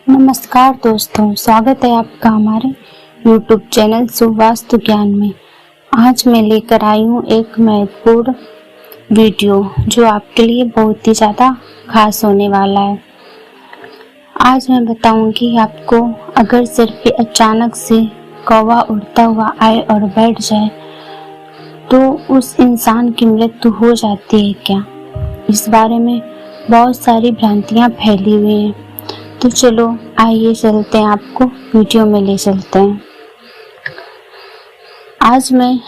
नमस्कार दोस्तों, स्वागत है आपका हमारे YouTube चैनल सुवास्तु ज्ञान में। आज मैं लेकर आई हूँ एक महत्वपूर्ण वीडियो जो आपके लिए बहुत ही ज़्यादा खास होने वाला है। आज मैं बताऊंगी आपको, अगर सिर पे अचानक से कौवा उड़ता हुआ आए और बैठ जाए तो उस इंसान की मृत्यु हो जाती है क्या। इस बारे में बहुत सारी भ्रांतियाँ फैली हुई हैं। तो चलो आइए चलते हैं, आपको वीडियो में ले चलते हैं। आज मैं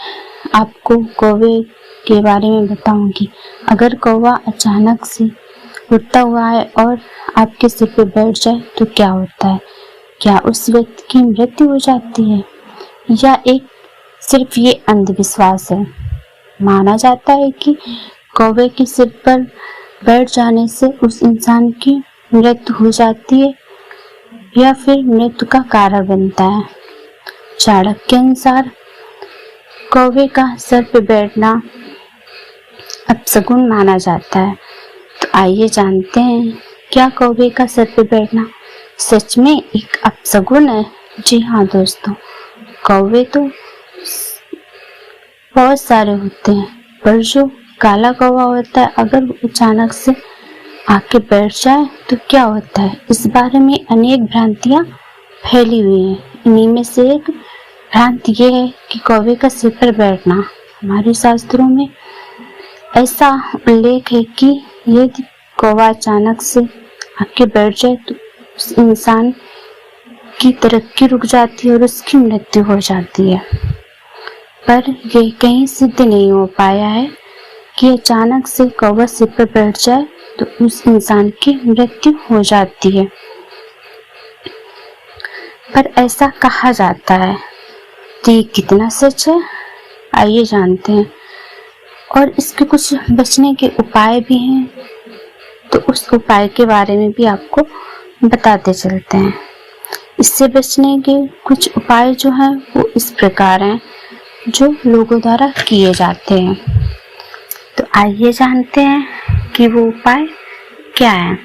आपको कौवे के बारे में बताऊंगी। अगर कौवा अचानक से उड़ता हुआ है और आपके सिर पे बैठ जाए तो क्या होता है। क्या उस व्यक्ति की मृत्यु हो जाती है या एक सिर्फ ये अंधविश्वास है। माना जाता है कि कौवे के सिर पर बैठ जाने से उस इंसान की मृत्यु हो जाती है या फिर मृत्यु का कारण बनता है। चाणक्य के अनुसार कौवे का सर पे बैठना अपशगुन माना जाता है। तो आइए जानते हैं, क्या कौवे का सर पे बैठना सच में एक अपशगुन है। जी हाँ दोस्तों, कौवे तो बहुत सारे होते हैं, पर जो काला कौवा होता है, अगर वो अचानक से आके बैठ जाए तो क्या होता है। इस बारे में अनेक भ्रांतियां फैली हुई हैं। इन्हीं में से एक भ्रांति ये है कि कौवे का सिर पर बैठना, हमारे शास्त्रों में ऐसा उल्लेख है कि यदि कौवा अचानक से आके बैठ जाए तो उस इंसान की तरक्की रुक जाती है और उसकी मृत्यु हो जाती है। पर यह कहीं सिद्ध नहीं हो पाया है कि अचानक से कौवा सिर पर बैठ जाए तो उस इंसान की मृत्यु हो जाती है, पर ऐसा कहा जाता है। तो ये कितना सच है, आइए जानते हैं। और इसके कुछ बचने के उपाय भी हैं, तो उस उपाय के बारे में भी आपको बताते चलते हैं। इससे बचने के कुछ उपाय जो हैं वो इस प्रकार हैं, जो लोगों द्वारा किए जाते हैं। तो आइए जानते हैं कि वो उपाय क्या है।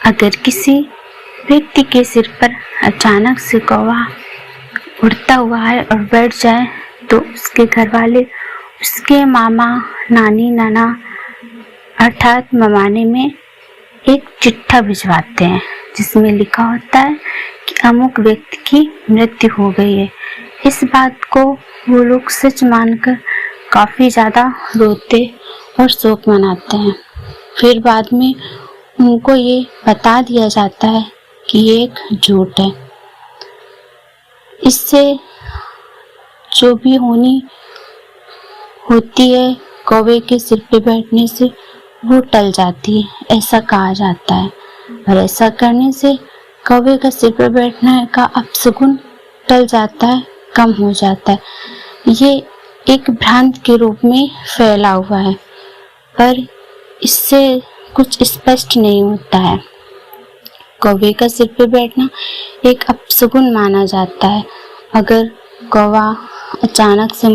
अगर किसी व्यक्ति के सिर पर अचानक से कौवा उड़ता हुआ है और बैठ जाए तो उसके घर वाले उसके मामा, नानी, नाना अर्थात ममाने में एक चिट्ठा भिजवाते हैं, जिसमें लिखा होता है कि अमुक व्यक्ति की मृत्यु हो गई है। इस बात को वो लोग सच मानकर काफी ज्यादा रोते और शोक मनाते हैं। फिर बाद में उनको ये बता दिया जाता है कि ये एक झूठ है। इससे जो भी होनी होती है कौवे के सिर पे बैठने से वो टल जाती है, ऐसा कहा जाता है। और ऐसा करने से कौवे का सिर पे बैठने का अपशगुन टल जाता है, कम हो जाता है। ये एक भ्रांत के रूप में फैला हुआ है, पर इससे कुछ स्पष्ट नहीं होता है। कौवे का सिर पे बैठना एक अपशगुन माना जाता है। अगर कौवा अचानक से